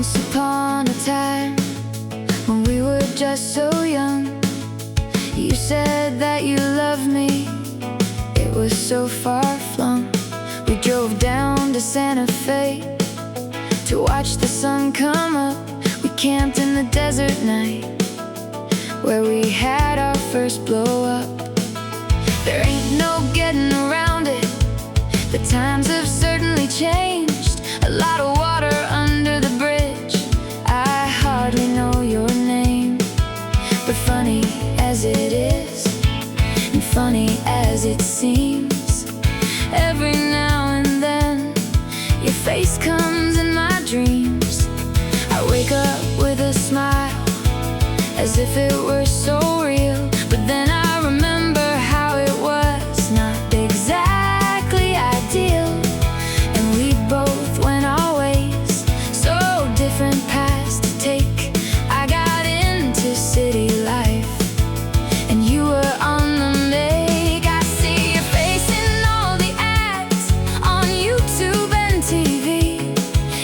Once upon a time, when we were just so young, you said that you loved me. It was so far-flung. We drove down to Santa Fe to watch the sun come up. We camped in the desert night, where we had our first blow-up. There ain't no getting around it. The times have certainly changed. A lot of water under the bridge. I hardly know your name, but funny as it is, and funny as it seems, every now and then your face comes in my dreams. I wake up with a smile, as if it were so real, but then I remember how it was not exactly ideal. And we both went our ways, so different paths to take. I got into city life, and you were on the make. I see your face in all the ads on YouTube and TV.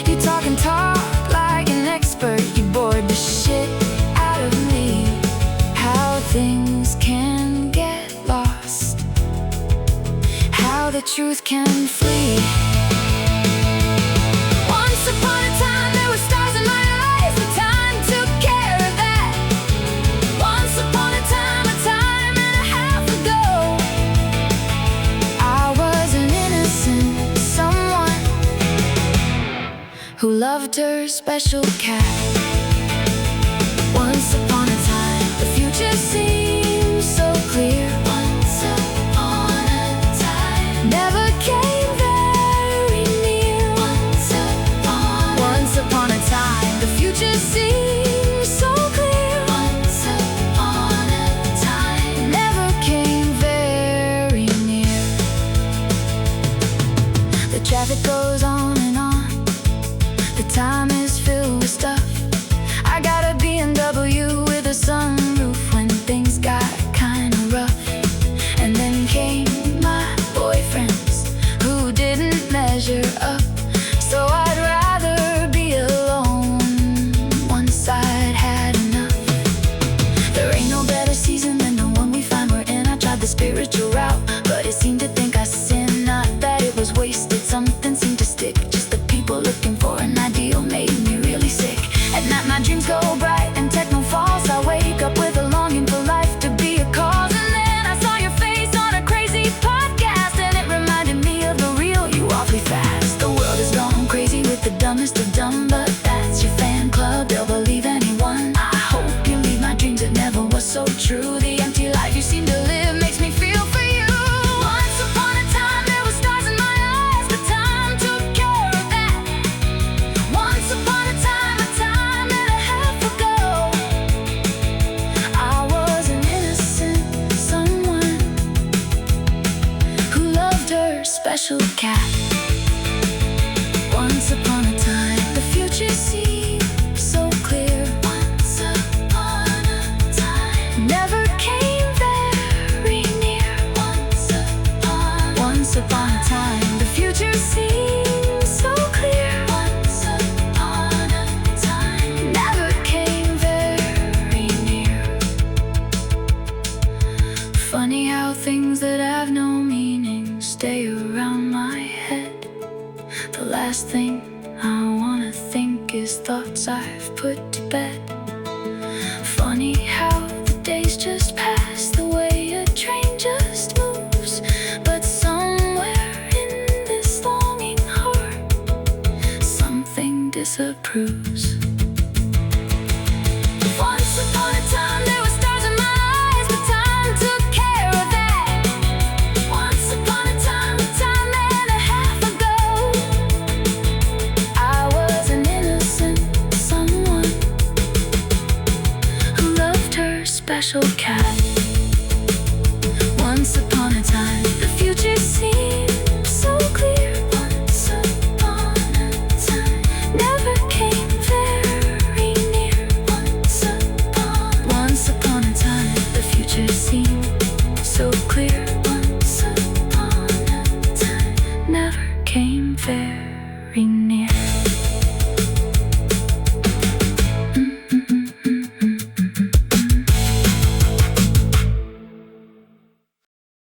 You talk and talk like an expert. You bored the shit out of me. How things can get lost, how the truth can flee. Once upon a time there were stars in my eyes, but time took care of that. Once upon a time and a half ago, I was an innocent someone who loved her special cat. Once upon a time, the future seemed so clear. Once upon a time, never came very near. Once upon a time, the future seemed so clear. Once upon a time, never came very near. The traffic goes on and on. The time is filled with stuff. I got a BMW with a sunroof when things got kinda rough. And then came my boyfriends who didn't measure up. So I'd rather be alone once I'd had enough. There ain't no better season than the one we find we're in. I tried the spiritual route, but it seemed to think I sinned. Not that it was wasted, something seemed to stick. Just the people looking for an ideal made me really sick. At night my dreams go bright and techno falls. I wake up with a longing for life to be a cause. And then I saw your face on a crazy podcast, and it reminded me of the real you awfully fast. The world has gone crazy with the dumbest of dumb, but that's your fan club, they'll believe anyone. I hope you leave my dreams, it never was so true. The empty life you seem to live makes me feel for you. Once upon a time there were stars in my eyes, but time took care of that. Once upon a time and a half ago, I was an innocent someone who loved her special cat. Once upon a time, the future seemed so clear. Once upon a time, never came very near. Once upon a time, the future seemed so clear. Once upon a time, never came very near. Funny how things that have no meaning stay around my head. The last thing I wanna think is thoughts I've put to bed. Funny how the days just pass, the way a train just moves. But somewhere in this longing heart, something disapproves. Once upon a time there were stars in my eyes, but time took care of that. Once upon a time and a half ago, I was an innocent someone who loved her special cat. Once upon a time,